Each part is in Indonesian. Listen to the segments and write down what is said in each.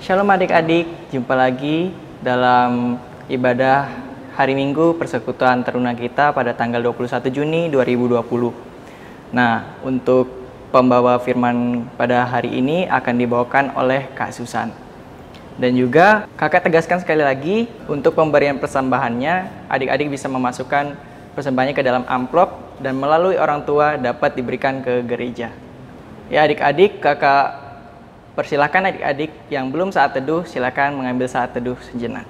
Shalom adik-adik, jumpa lagi dalam ibadah hari Minggu Persekutuan Teruna kita pada tanggal 21 Juni 2020. Nah, untuk pembawa firman pada hari ini akan dibawakan oleh Kak Susan. Dan juga kakak tegaskan sekali lagi, untuk pemberian persembahannya, adik-adik bisa memasukkan persembahannya ke dalam amplop dan melalui orang tua dapat diberikan ke gereja. Ya adik-adik, kakak persilahkan adik-adik yang belum saat teduh, silakan mengambil saat teduh sejenak.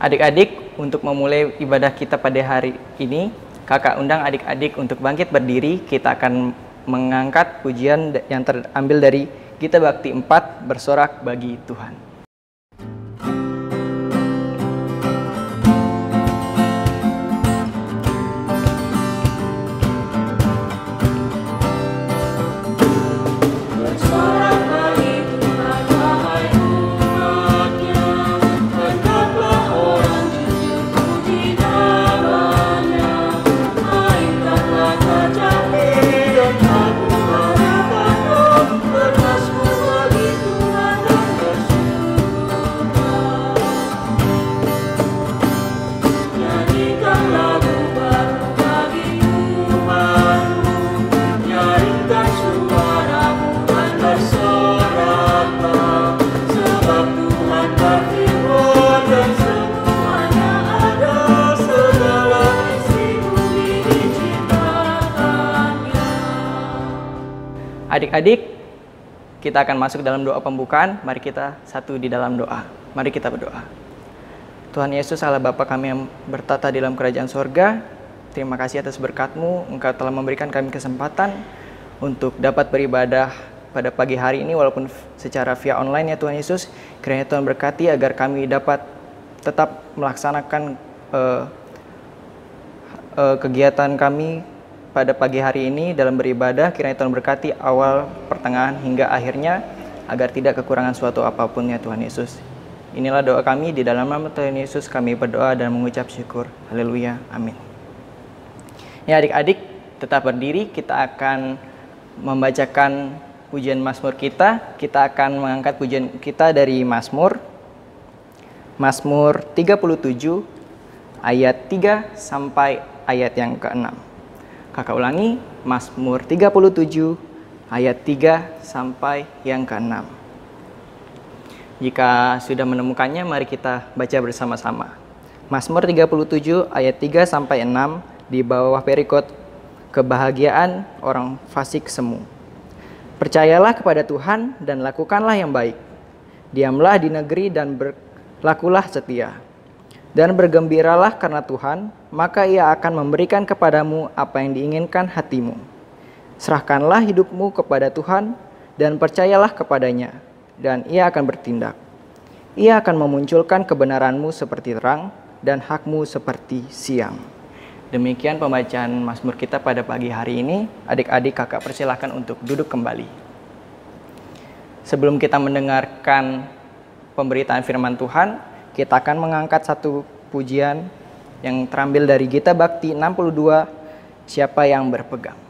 Adik-adik, untuk memulai ibadah kita pada hari ini, kakak undang adik-adik untuk bangkit berdiri. Kita akan mengangkat pujian yang terambil dari Gita Bakti 4, Bersorak Bagi Tuhan. Adik-adik, kita akan masuk dalam doa pembukaan. Mari kita satu di dalam doa. Mari kita berdoa. Tuhan Yesus, Allah Bapa kami yang bertata di dalam kerajaan sorga, terima kasih atas berkat-Mu. Engkau telah memberikan kami kesempatan untuk dapat beribadah pada pagi hari ini, walaupun secara via online ya Tuhan Yesus. Kiranya Tuhan berkati agar kami dapat tetap melaksanakan kegiatan kami pada pagi hari ini dalam beribadah. Kiranya Tuhan berkati awal, pertengahan, hingga akhirnya, agar tidak kekurangan suatu apapun ya Tuhan Yesus. Inilah doa kami, di dalam nama Tuhan Yesus kami berdoa dan mengucap syukur. Haleluya, amin. Ya adik-adik, tetap berdiri. Kita akan membacakan pujian Mazmur kita. Kita akan mengangkat pujian kita dari Mazmur 37 ayat 3 sampai ayat yang ke-6. Kakak ulangi, Mazmur 37 ayat 3 sampai yang ke-6. Jika sudah menemukannya, mari kita baca bersama-sama. Mazmur 37 ayat 3 sampai 6 di bawah perikop kebahagiaan orang fasik semu. Percayalah kepada Tuhan dan lakukanlah yang baik. Diamlah di negeri dan berlakulah setia. Dan bergembiralah karena Tuhan, maka Ia akan memberikan kepadamu apa yang diinginkan hatimu. Serahkanlah hidupmu kepada Tuhan dan percayalah kepadanya, dan Ia akan bertindak. Ia akan memunculkan kebenaranmu seperti terang dan hakmu seperti siang. Demikian pembacaan Mazmur kita pada pagi hari ini. Adik-adik, kakak persilahkan untuk duduk kembali. Sebelum kita mendengarkan pemberitaan firman Tuhan, kita akan mengangkat satu pujian yang terambil dari Gita Bakti 62, Siapa yang Berpegang.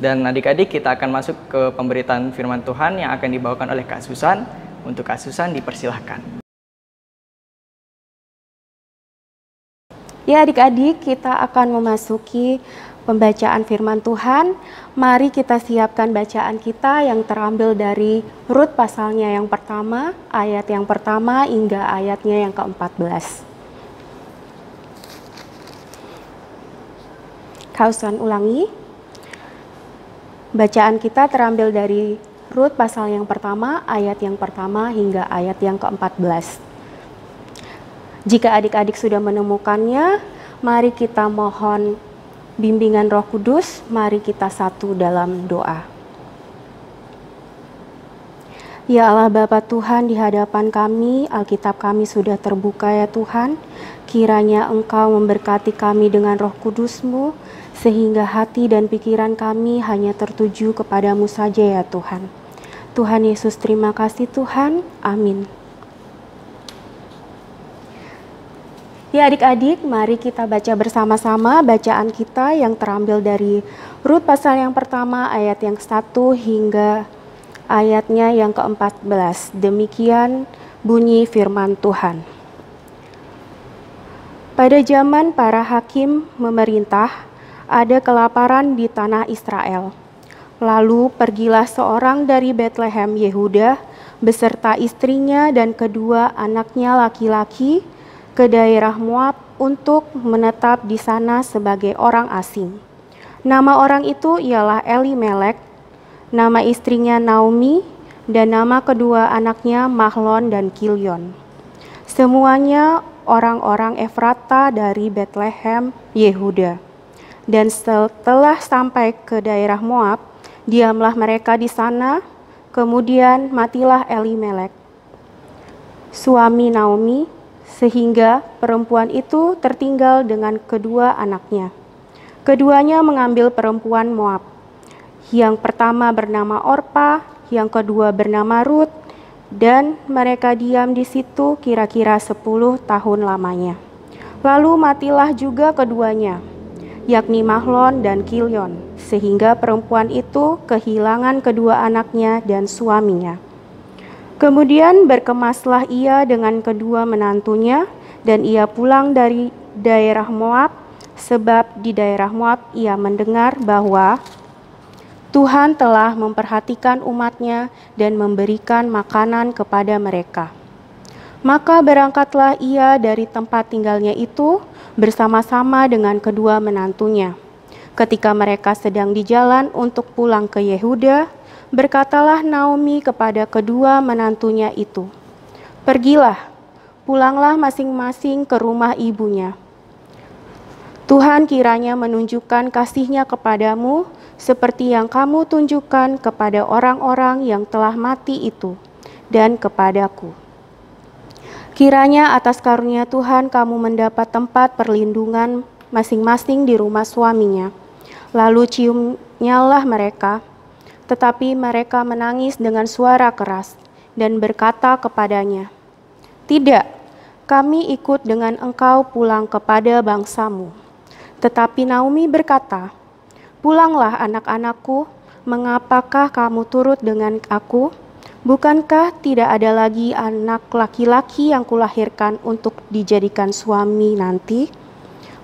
Dan adik-adik, kita akan masuk ke pemberitaan firman Tuhan yang akan dibawakan oleh Kak Susan. Untuk Kak Susan, dipersilahkan. Ya adik-adik, kita akan memasuki pembacaan firman Tuhan. Mari kita siapkan bacaan kita yang terambil dari Rut pasalnya yang pertama, ayat yang pertama hingga ayatnya yang ke-14. Kausan ulangi. Bacaan kita terambil dari Rut pasal yang pertama, ayat yang pertama hingga ayat yang ke-14. Jika adik-adik sudah menemukannya, mari kita mohon bimbingan Roh Kudus, mari kita satu dalam doa. Ya Allah Bapa Tuhan, di hadapan kami, Alkitab kami sudah terbuka ya Tuhan. Kiranya Engkau memberkati kami dengan Roh Kudus-Mu, sehingga hati dan pikiran kami hanya tertuju kepadamu saja ya Tuhan. Tuhan Yesus, terima kasih Tuhan. Amin. Ya adik-adik, mari kita baca bersama-sama bacaan kita yang terambil dari Rut pasal yang pertama ayat yang 1 hingga ayatnya yang ke-14. Demikian bunyi firman Tuhan. Pada zaman para hakim memerintah, ada kelaparan di tanah Israel. Lalu pergilah seorang dari Betlehem Yehuda beserta istrinya dan kedua anaknya laki-laki ke daerah Moab untuk menetap di sana sebagai orang asing. Nama orang itu ialah Elimelek, nama istrinya Naomi, dan nama kedua anaknya Mahlon dan Kilion. Semuanya orang-orang Efrata dari Betlehem Yehuda. Dan setelah sampai ke daerah Moab, diamlah mereka di sana. Kemudian matilah Elimelek, suami Naomi, sehingga perempuan itu tertinggal dengan kedua anaknya. Keduanya mengambil perempuan Moab. Yang pertama bernama Orpa, yang kedua bernama Rut, dan mereka diam di situ kira-kira 10 tahun lamanya. Lalu matilah juga keduanya, yakni Mahlon dan Kilion, sehingga perempuan itu kehilangan kedua anaknya dan suaminya. Kemudian berkemaslah ia dengan kedua menantunya, dan ia pulang dari daerah Moab, sebab di daerah Moab ia mendengar bahwa Tuhan telah memperhatikan umatnya dan memberikan makanan kepada mereka. Maka berangkatlah ia dari tempat tinggalnya itu bersama-sama dengan kedua menantunya. Ketika mereka sedang di jalan untuk pulang ke Yehuda, berkatalah Naomi kepada kedua menantunya itu, "Pergilah, pulanglah masing-masing ke rumah ibunya. Tuhan kiranya menunjukkan kasih-Nya kepadamu seperti yang kamu tunjukkan kepada orang-orang yang telah mati itu dan kepadaku. Kiranya atas karunia Tuhan kamu mendapat tempat perlindungan masing-masing di rumah suaminya." Lalu ciumnyalah mereka, tetapi mereka menangis dengan suara keras dan berkata kepadanya, "Tidak, kami ikut dengan engkau pulang kepada bangsamu." Tetapi Naomi berkata, "Pulanglah anak-anakku, mengapakah kamu turut dengan aku? Bukankah tidak ada lagi anak laki-laki yang kulahirkan untuk dijadikan suami nanti?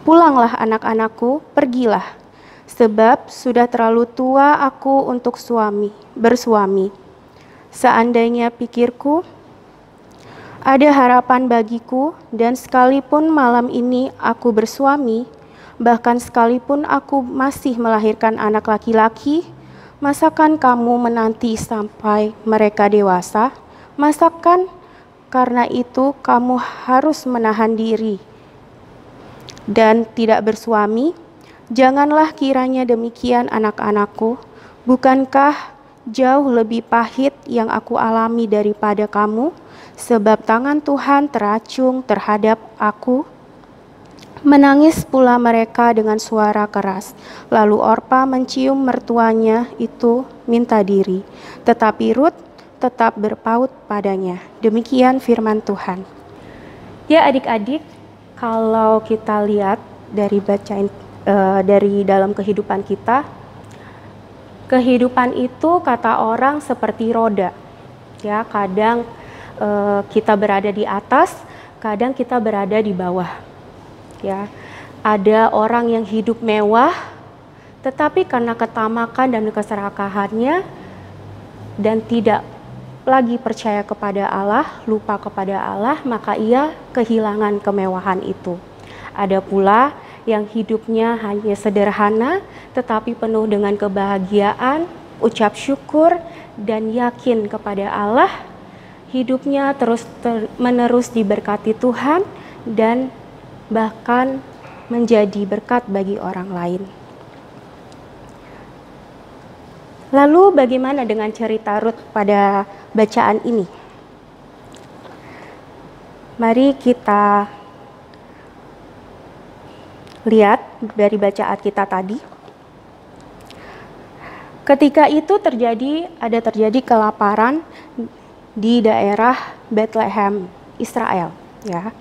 Pulanglah anak-anakku, pergilah, sebab sudah terlalu tua aku untuk bersuami. Seandainya pikirku, ada harapan bagiku, dan sekalipun malam ini aku bersuami, bahkan sekalipun aku masih melahirkan anak laki-laki, masakan kamu menanti sampai mereka dewasa? Masakan karena itu kamu harus menahan diri dan tidak bersuami? Janganlah kiranya demikian anak-anakku. Bukankah jauh lebih pahit yang aku alami daripada kamu? Sebab tangan Tuhan teracung terhadap aku." Menangis pula mereka dengan suara keras. Lalu Orpa mencium mertuanya itu minta diri, tetapi Rut tetap berpaut padanya. Demikian firman Tuhan. Ya adik-adik, kalau kita lihat dari dalam kehidupan kita. Kehidupan itu kata orang seperti roda, ya, kadang kita berada di atas, kadang kita berada di bawah, ya. Ada orang yang hidup mewah, tetapi karena ketamakan dan keserakahannya dan tidak lagi percaya kepada Allah, lupa kepada Allah, maka ia kehilangan kemewahan itu. Ada pula yang hidupnya hanya sederhana, tetapi penuh dengan kebahagiaan, ucap syukur, dan yakin kepada Allah. Hidupnya terus-menerus diberkati Tuhan, dan bahkan menjadi berkat bagi orang lain. Lalu bagaimana dengan cerita Rut pada bacaan ini? Mari kita lihat dari bacaan kita tadi. Ketika itu ada terjadi kelaparan di daerah Bethlehem, Israel, ya.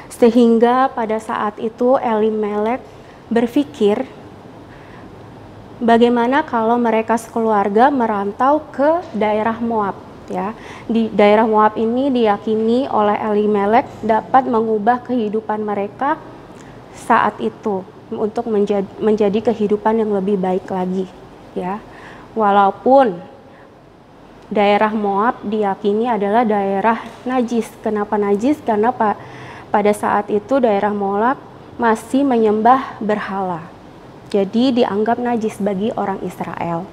Sehingga pada saat itu Elimelek berpikir, bagaimana kalau mereka sekeluarga merantau ke daerah Moab, ya. Di daerah Moab ini diyakini oleh Elimelek dapat mengubah kehidupan mereka saat itu untuk menjadi kehidupan yang lebih baik lagi, ya. Walaupun daerah Moab diyakini adalah daerah najis. Kenapa najis? Karena pada saat itu daerah Moab masih menyembah berhala. Jadi dianggap najis bagi orang Israel.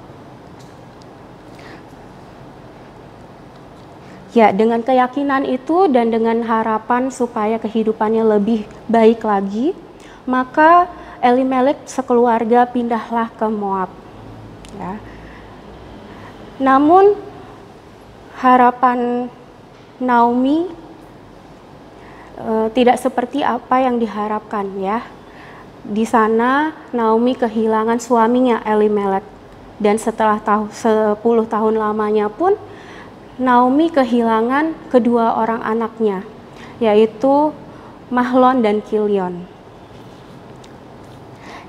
Ya, dengan keyakinan itu dan dengan harapan supaya kehidupannya lebih baik lagi, maka Elimelek sekeluarga pindahlah ke Moab, ya. Namun harapan Naomi tidak seperti apa yang diharapkan, ya. Di sana Naomi kehilangan suaminya Elimelek, dan setelah 10 tahun lamanya pun Naomi kehilangan kedua orang anaknya, yaitu Mahlon dan Kilion.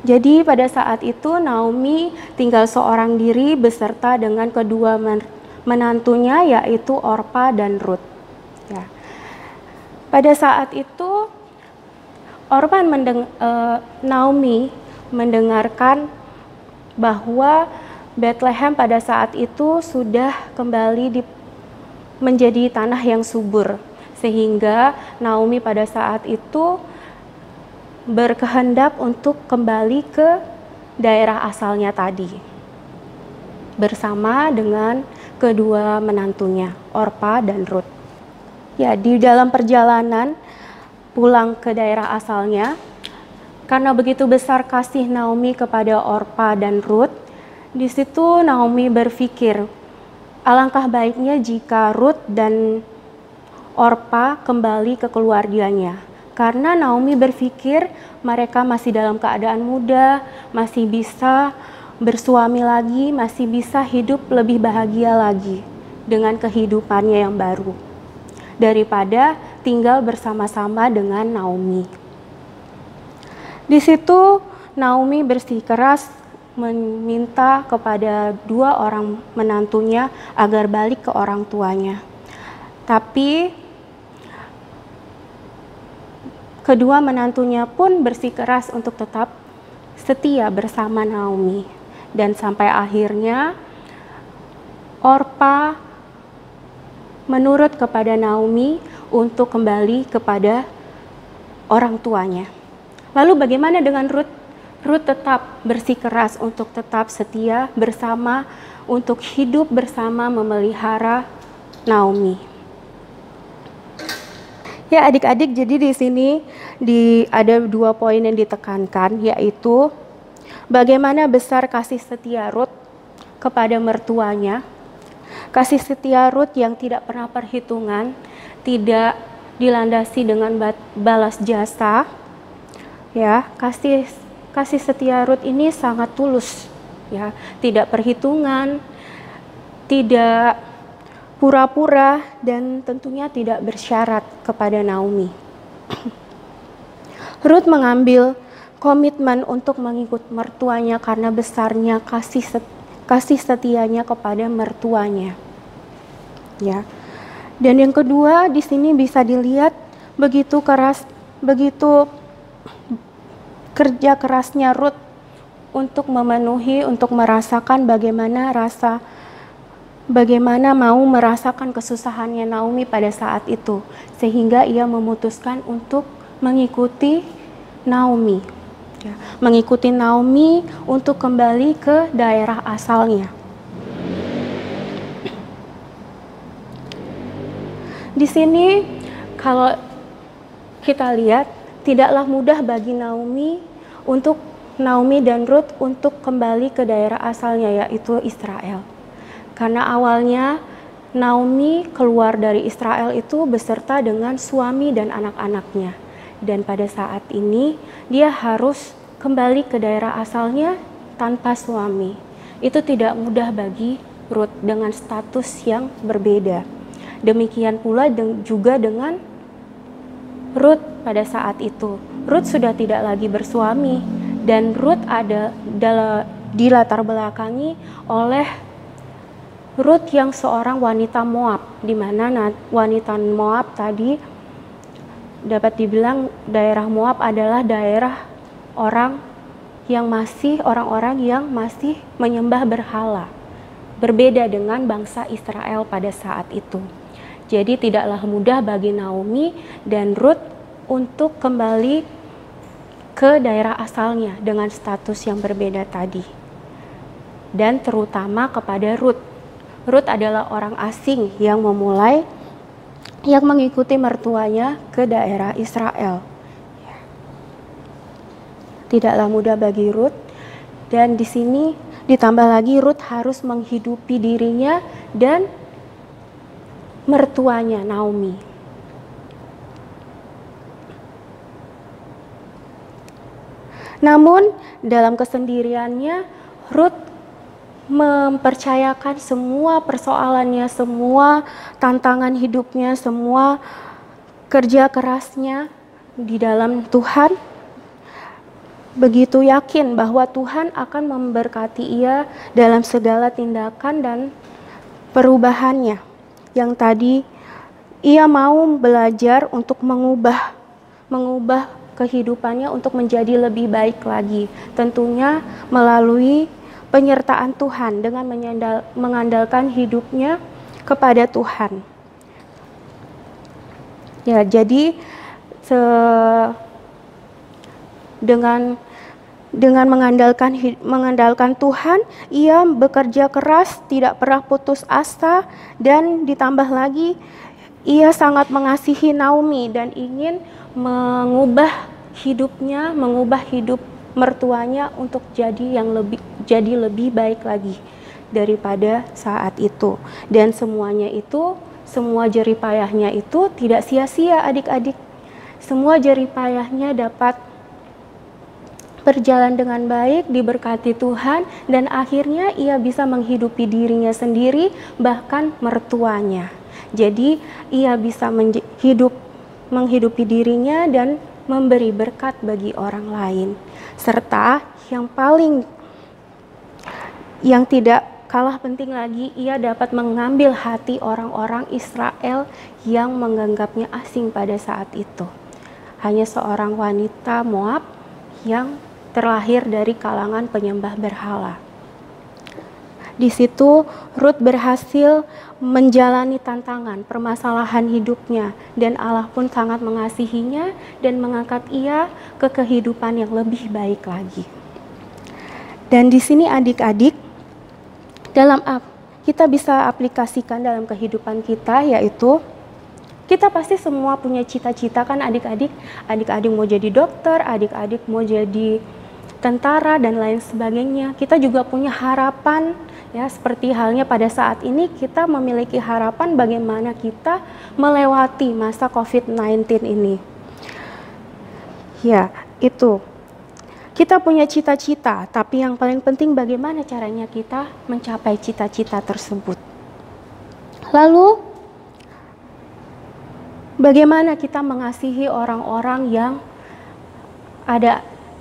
Jadi pada saat itu Naomi tinggal seorang diri beserta dengan kedua menantunya, yaitu Orpa dan Rut, ya. Pada saat itu Naomi mendengarkan bahwa Bethlehem pada saat itu sudah kembali menjadi tanah yang subur, sehingga Naomi pada saat itu berkehendak untuk kembali ke daerah asalnya tadi bersama dengan kedua menantunya, Orpa dan Rut. Ya, di dalam perjalanan pulang ke daerah asalnya, karena begitu besar kasih Naomi kepada Orpa dan Rut, di situ Naomi berpikir, alangkah baiknya jika Rut dan Orpa kembali ke keluarganya. Karena Naomi berpikir mereka masih dalam keadaan muda, masih bisa bersuami lagi, masih bisa hidup lebih bahagia lagi dengan kehidupannya yang baru, daripada tinggal bersama-sama dengan Naomi. Di situ Naomi bersikeras meminta kepada dua orang menantunya agar balik ke orang tuanya. Tapi kedua menantunya pun bersikeras untuk tetap setia bersama Naomi. Dan sampai akhirnya Orpa menurut kepada Naomi untuk kembali kepada orang tuanya. Lalu bagaimana dengan Rut? Rut tetap bersikeras untuk tetap setia bersama, untuk hidup bersama memelihara Naomi. Ya adik-adik, jadi di sini ada 2 poin yang ditekankan, yaitu bagaimana besar kasih setia Rut kepada mertuanya. Kasih setia Rut yang tidak pernah perhitungan, tidak dilandasi dengan balas jasa. Ya, kasih setia Rut ini sangat tulus, ya, tidak perhitungan, tidak pura-pura, dan tentunya tidak bersyarat kepada Naomi. Rut mengambil komitmen untuk mengikut mertuanya karena besarnya kasih setianya kepada mertuanya. Ya. Dan yang kedua di sini bisa dilihat begitu kerja kerasnya Ruth untuk memenuhi, untuk merasakan bagaimana mau merasakan kesusahannya Naomi pada saat itu, sehingga ia memutuskan untuk mengikuti Naomi. Ya, mengikuti Naomi untuk kembali ke daerah asalnya. Di sini kalau kita lihat tidaklah mudah bagi Naomi dan Ruth untuk kembali ke daerah asalnya, yaitu Israel. Karena awalnya Naomi keluar dari Israel itu beserta dengan suami dan anak-anaknya. Dan pada saat ini dia harus kembali ke daerah asalnya tanpa suami. Itu tidak mudah bagi Ruth dengan status yang berbeda. Demikian pula juga dengan Ruth pada saat itu. Ruth sudah tidak lagi bersuami dan Ruth dilatar belakangi oleh Ruth yang seorang wanita Moab, di mana wanita Moab tadi dapat dibilang daerah Moab adalah daerah orang-orang yang masih menyembah berhala. Berbeda dengan bangsa Israel pada saat itu. Jadi tidaklah mudah bagi Naomi dan Ruth untuk kembali ke daerah asalnya dengan status yang berbeda tadi. Dan terutama kepada Ruth. Ruth adalah orang asing yang mengikuti mertuanya ke daerah Israel. Tidaklah mudah bagi Ruth, dan di sini ditambah lagi Ruth harus menghidupi dirinya dan mertuanya Naomi. Namun dalam kesendiriannya Ruth mempercayakan semua persoalannya, semua tantangan hidupnya, semua kerja kerasnya di dalam Tuhan. Begitu yakin bahwa Tuhan akan memberkati ia dalam segala tindakan dan perubahannya. Yang tadi ia mau belajar untuk mengubah kehidupannya untuk menjadi lebih baik lagi. Tentunya melalui penyertaan Tuhan dengan mengandalkan hidupnya kepada Tuhan. Ya, jadi dengan mengandalkan Tuhan, ia bekerja keras, tidak pernah putus asa, dan ditambah lagi ia sangat mengasihi Naomi dan ingin mengubah hidupnya, mengubah hidup mertuanya untuk jadi lebih baik lagi daripada saat itu. Dan semua jerih payahnya itu tidak sia-sia adik-adik. Semua jerih payahnya dapat berjalan dengan baik, diberkati Tuhan, dan akhirnya ia bisa menghidupi dirinya sendiri, bahkan mertuanya. Jadi ia bisa menghidupi dirinya dan memberi berkat bagi orang lain. Serta yang tidak kalah penting lagi, ia dapat mengambil hati orang-orang Israel yang menganggapnya asing pada saat itu. Hanya seorang wanita Moab yang terlahir dari kalangan penyembah berhala. Di situ Ruth berhasil menjalani tantangan, permasalahan hidupnya, dan Allah pun sangat mengasihinya dan mengangkat ia ke kehidupan yang lebih baik lagi. Dan di sini adik-adik, kita bisa aplikasikan dalam kehidupan kita, yaitu kita pasti semua punya cita-cita kan adik-adik. Adik-adik mau jadi dokter, adik-adik mau jadi tentara dan lain sebagainya. Kita juga punya harapan, ya, seperti halnya pada saat ini kita memiliki harapan bagaimana kita melewati masa COVID-19 ini. Ya, itu. Kita punya cita-cita, tapi yang paling penting bagaimana caranya kita mencapai cita-cita tersebut. Lalu bagaimana kita mengasihi orang-orang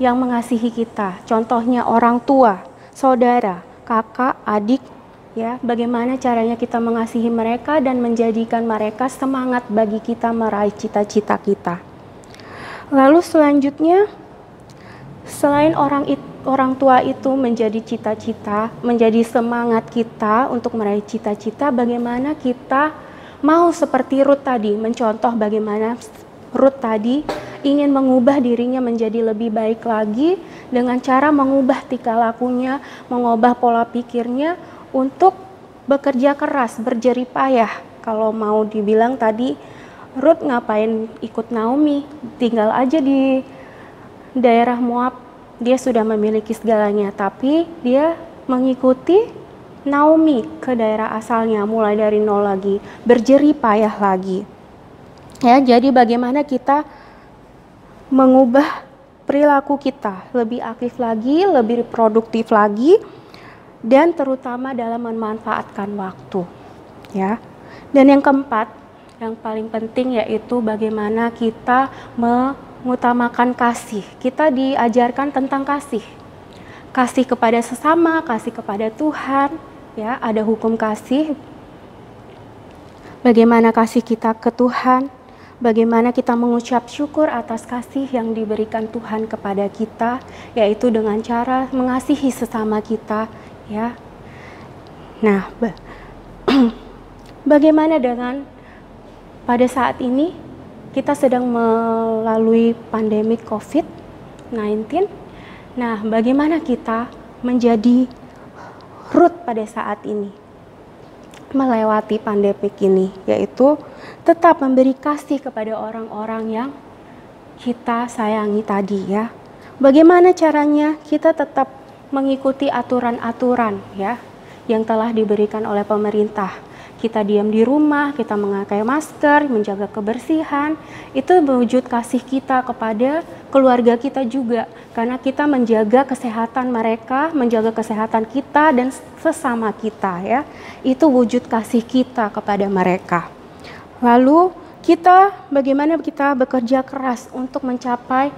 yang mengasihi kita. Contohnya orang tua, saudara, kakak, adik, ya. Bagaimana caranya kita mengasihi mereka dan menjadikan mereka semangat bagi kita meraih cita-cita kita. Lalu selanjutnya, selain orang tua itu menjadi cita-cita, menjadi semangat kita untuk meraih cita-cita, bagaimana kita mau seperti Ruth tadi, mencontoh bagaimana Ruth tadi ingin mengubah dirinya menjadi lebih baik lagi dengan cara mengubah tingkah lakunya, mengubah pola pikirnya untuk bekerja keras, berjerih payah. Kalau mau dibilang tadi, Ruth ngapain ikut Naomi, tinggal aja di daerah Moab, dia sudah memiliki segalanya, tapi dia mengikuti Naomi ke daerah asalnya, mulai dari nol lagi, berjerih payah lagi. Ya, jadi bagaimana kita mengubah perilaku kita lebih aktif lagi, lebih produktif lagi, dan terutama dalam memanfaatkan waktu. Ya. Dan yang keempat, yang paling penting yaitu bagaimana kita mengutamakan kasih. Kita diajarkan tentang kasih. Kasih kepada sesama, kasih kepada Tuhan, ya, ada hukum kasih. Bagaimana kasih kita ke Tuhan? Bagaimana kita mengucap syukur atas kasih yang diberikan Tuhan kepada kita, yaitu dengan cara mengasihi sesama kita, ya. Nah, bagaimana dengan pada saat ini kita sedang melalui pandemi COVID-19. Nah, bagaimana kita menjadi Ruth pada saat ini melewati pandemi ini, yaitu tetap memberi kasih kepada orang-orang yang kita sayangi tadi, ya. Bagaimana caranya? Kita tetap mengikuti aturan-aturan, ya, yang telah diberikan oleh pemerintah. Kita diam di rumah, kita memakai masker, menjaga kebersihan. Itu wujud kasih kita kepada keluarga kita juga. Karena kita menjaga kesehatan mereka, menjaga kesehatan kita dan sesama kita, ya. Itu wujud kasih kita kepada mereka. Lalu bagaimana kita bekerja keras untuk mencapai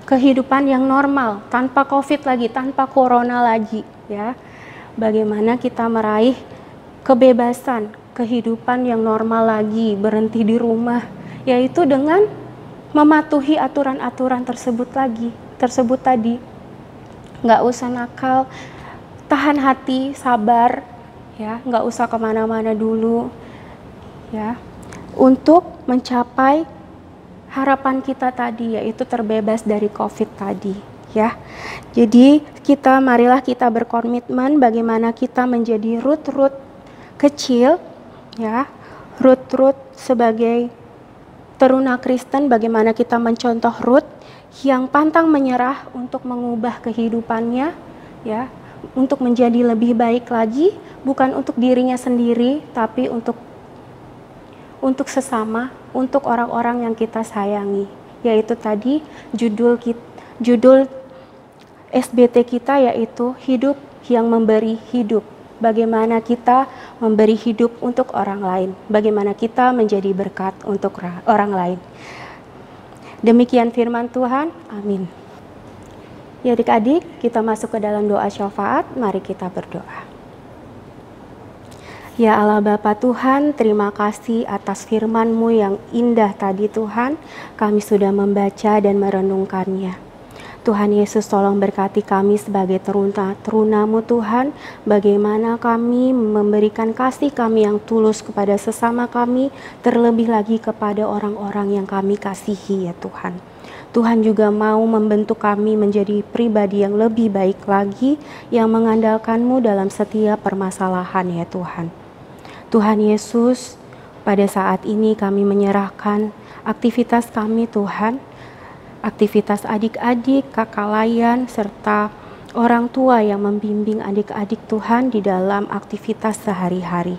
kehidupan yang normal, tanpa COVID lagi, tanpa corona lagi, ya. Bagaimana kita meraih kebebasan, kehidupan yang normal lagi, berhenti di rumah, yaitu dengan mematuhi aturan-aturan tersebut tadi. Nggak usah nakal, tahan hati, sabar, ya, nggak usah kemana-mana dulu, ya, untuk mencapai harapan kita tadi, yaitu terbebas dari COVID tadi, ya. Jadi marilah kita berkomitmen bagaimana kita menjadi Ruth kecil, ya, Ruth sebagai teruna Kristen, bagaimana kita mencontoh Ruth yang pantang menyerah untuk mengubah kehidupannya, ya, untuk menjadi lebih baik lagi, bukan untuk dirinya sendiri, tapi untuk sesama, untuk orang-orang yang kita sayangi. Yaitu tadi judul SBT kita yaitu hidup yang memberi hidup. Bagaimana kita memberi hidup untuk orang lain, bagaimana kita menjadi berkat untuk orang lain. Demikian firman Tuhan, amin. Ya adik-adik, kita masuk ke dalam doa syafaat, mari kita berdoa. Ya Allah Bapa Tuhan, terima kasih atas firman-Mu yang indah tadi Tuhan, kami sudah membaca dan merenungkannya. Tuhan Yesus tolong berkati kami sebagai teruna-Mu Tuhan, bagaimana kami memberikan kasih kami yang tulus kepada sesama kami, terlebih lagi kepada orang-orang yang kami kasihi ya Tuhan. Tuhan juga mau membentuk kami menjadi pribadi yang lebih baik lagi, yang mengandalkan-Mu dalam setiap permasalahan ya Tuhan. Tuhan Yesus, pada saat ini kami menyerahkan aktivitas kami Tuhan, aktivitas adik-adik, kakak layan, serta orang tua yang membimbing adik-adik Tuhan di dalam aktivitas sehari-hari.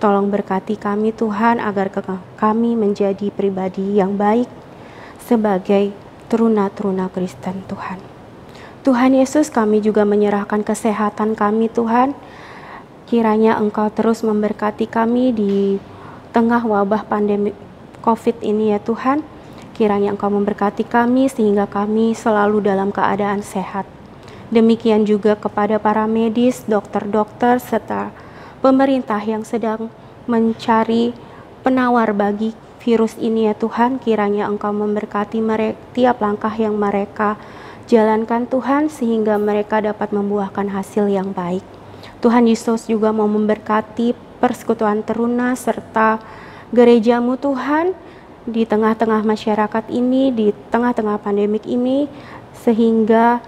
Tolong berkati kami Tuhan agar kami menjadi pribadi yang baik sebagai teruna-teruna Kristen Tuhan. Tuhan Yesus, kami juga menyerahkan kesehatan kami Tuhan. Kiranya Engkau terus memberkati kami di tengah wabah pandemi COVID ini ya Tuhan. Kiranya Engkau memberkati kami sehingga kami selalu dalam keadaan sehat. Demikian juga kepada para medis, dokter-dokter, serta pemerintah yang sedang mencari penawar bagi virus ini ya Tuhan. Kiranya Engkau memberkati mereka, tiap langkah yang mereka jalankan Tuhan, sehingga mereka dapat membuahkan hasil yang baik. Tuhan Yesus juga mau memberkati persekutuan teruna serta gerejamu Tuhan di tengah-tengah masyarakat ini, di tengah-tengah pandemik ini, sehingga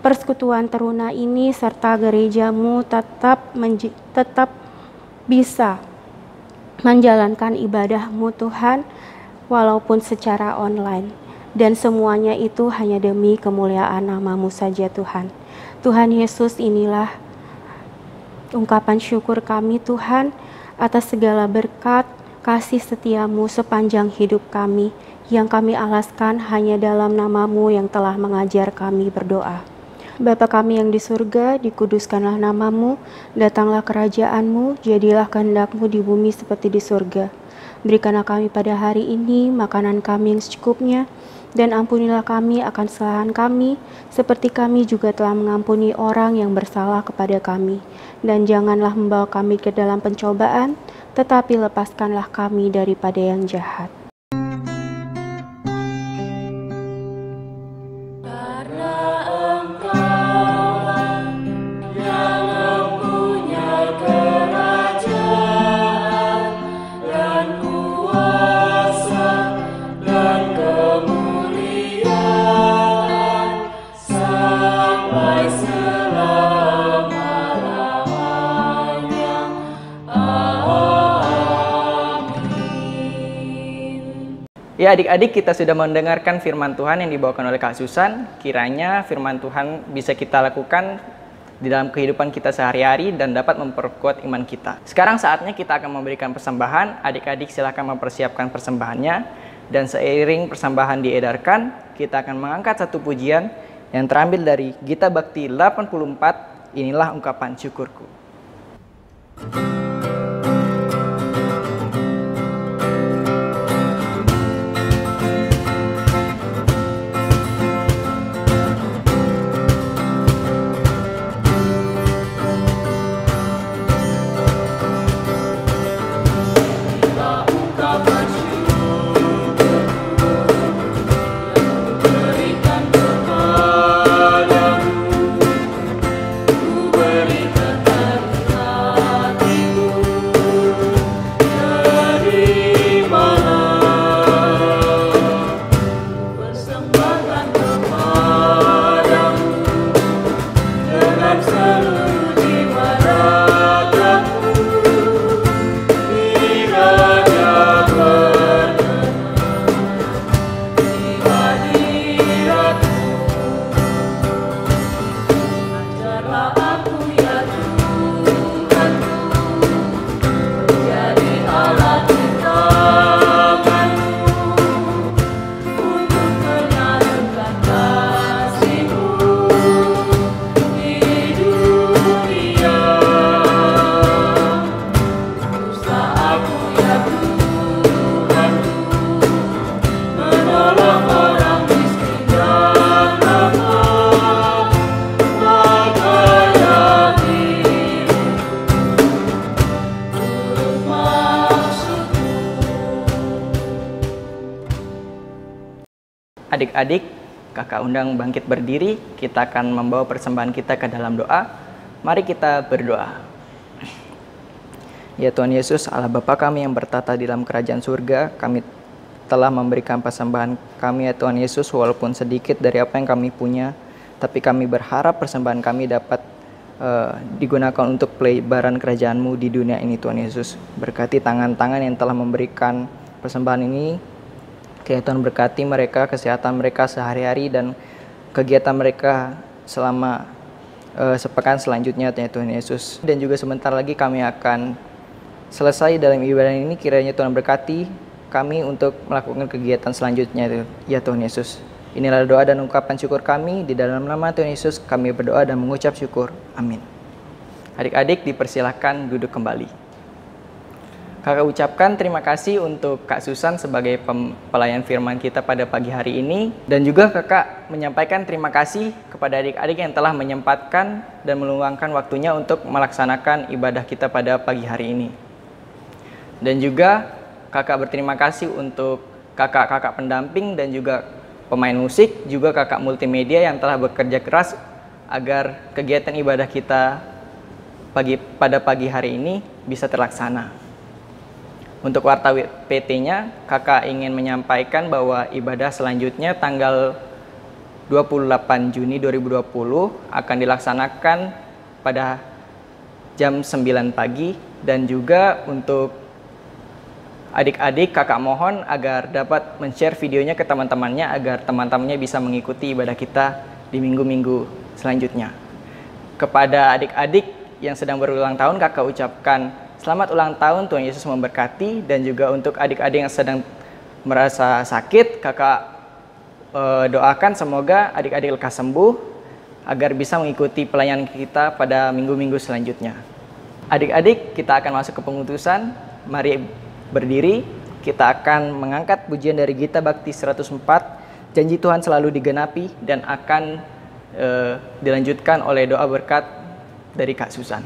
persekutuan teruna ini serta gerejamu tetap bisa menjalankan ibadahmu Tuhan, walaupun secara online. Dan semuanya itu hanya demi kemuliaan nama-Mu saja Tuhan. Tuhan Yesus, inilah ungkapan syukur kami Tuhan atas segala berkat, kasih setiamu sepanjang hidup kami, yang kami alaskan hanya dalam nama-Mu yang telah mengajar kami berdoa. Bapa kami yang di surga, dikuduskanlah nama-Mu, datanglah kerajaan-Mu, jadilah kehendak-Mu di bumi seperti di surga. Berikanlah kami pada hari ini makanan kami yang secukupnya, dan ampunilah kami akan kesalahan kami, seperti kami juga telah mengampuni orang yang bersalah kepada kami. Dan janganlah membawa kami ke dalam pencobaan, tetapi lepaskanlah kami daripada yang jahat. Ya adik-adik, kita sudah mendengarkan firman Tuhan yang dibawakan oleh Kak Susan. Kiranya firman Tuhan bisa kita lakukan di dalam kehidupan kita sehari-hari dan dapat memperkuat iman kita. Sekarang saatnya kita akan memberikan persembahan. Adik-adik silakan mempersiapkan persembahannya. Dan seiring persembahan diedarkan, kita akan mengangkat satu pujian yang terambil dari Gita Bakti 84, Inilah Ungkapan Syukurku. Adik-adik, kakak undang bangkit berdiri, kita akan membawa persembahan kita ke dalam doa. Mari kita berdoa. Ya Tuhan Yesus, Allah Bapa kami yang bertata di dalam kerajaan surga, kami telah memberikan persembahan kami ya Tuhan Yesus, walaupun sedikit dari apa yang kami punya, tapi kami berharap persembahan kami dapat digunakan untuk pelebaran kerajaan-Mu di dunia ini Tuhan Yesus. Berkati tangan-tangan yang telah memberikan persembahan ini, kiranya Tuhan berkati mereka, kesehatan mereka sehari-hari dan kegiatan mereka selama sepekan selanjutnya ya Tuhan Yesus. Dan juga sebentar lagi kami akan selesai dalam ibadah ini, kiranya Tuhan berkati kami untuk melakukan kegiatan selanjutnya ya Tuhan Yesus. Inilah doa dan ungkapan syukur kami, di dalam nama Tuhan Yesus kami berdoa dan mengucap syukur. Amin. Adik-adik dipersilahkan duduk kembali. Kakak ucapkan terima kasih untuk Kak Susan sebagai pelayan firman kita pada pagi hari ini. Dan juga kakak menyampaikan terima kasih kepada adik-adik yang telah menyempatkan dan meluangkan waktunya untuk melaksanakan ibadah kita pada pagi hari ini. Dan juga kakak berterima kasih untuk kakak-kakak pendamping dan juga pemain musik, juga kakak multimedia yang telah bekerja keras agar kegiatan ibadah kita pada pagi hari ini bisa terlaksana. Untuk warta PT-nya, kakak ingin menyampaikan bahwa ibadah selanjutnya tanggal 28 Juni 2020 akan dilaksanakan pada jam 9 pagi. Dan juga untuk adik-adik, kakak mohon agar dapat men-share videonya ke teman-temannya agar teman-temannya bisa mengikuti ibadah kita di minggu-minggu selanjutnya. Kepada adik-adik yang sedang berulang tahun, kakak ucapkan selamat ulang tahun, Tuhan Yesus memberkati. Dan juga untuk adik-adik yang sedang merasa sakit, kakak doakan semoga adik-adik lekas sembuh agar bisa mengikuti pelayanan kita pada minggu-minggu selanjutnya. Adik-adik, kita akan masuk ke pengutusan. Mari berdiri, kita akan mengangkat pujian dari Gita Bakti 104, Janji Tuhan Selalu Digenapi, dan akan dilanjutkan oleh doa berkat dari Kak Susan.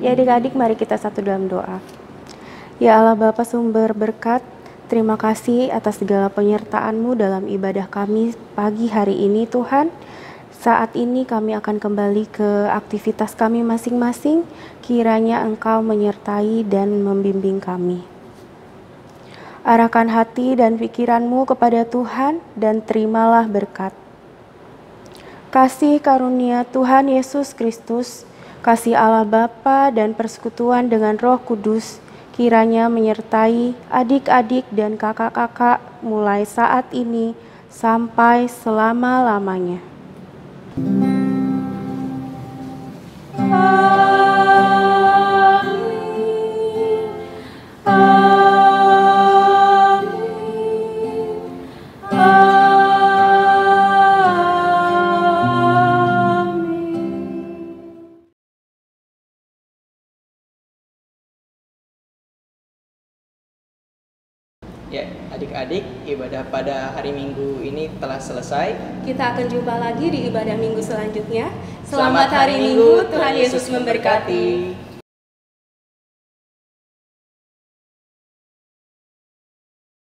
Ya adik-adik, mari kita satu dalam doa. Ya Allah Bapa sumber berkat, terima kasih atas segala penyertaan-Mu dalam ibadah kami pagi hari ini Tuhan. Saat ini kami akan kembali ke aktivitas kami masing-masing, kiranya Engkau menyertai dan membimbing kami. Arahkan hati dan pikiran-Mu kepada Tuhan dan terimalah berkat. Kasih karunia Tuhan Yesus Kristus, kasih Allah Bapa dan persekutuan dengan Roh Kudus kiranya menyertai adik-adik dan kakak-kakak mulai saat ini sampai selama-lamanya. Ya, adik-adik, ibadah pada hari Minggu ini telah selesai. Kita akan jumpa lagi di ibadah Minggu selanjutnya. Selamat hari Minggu, Tuhan Yesus memberkati.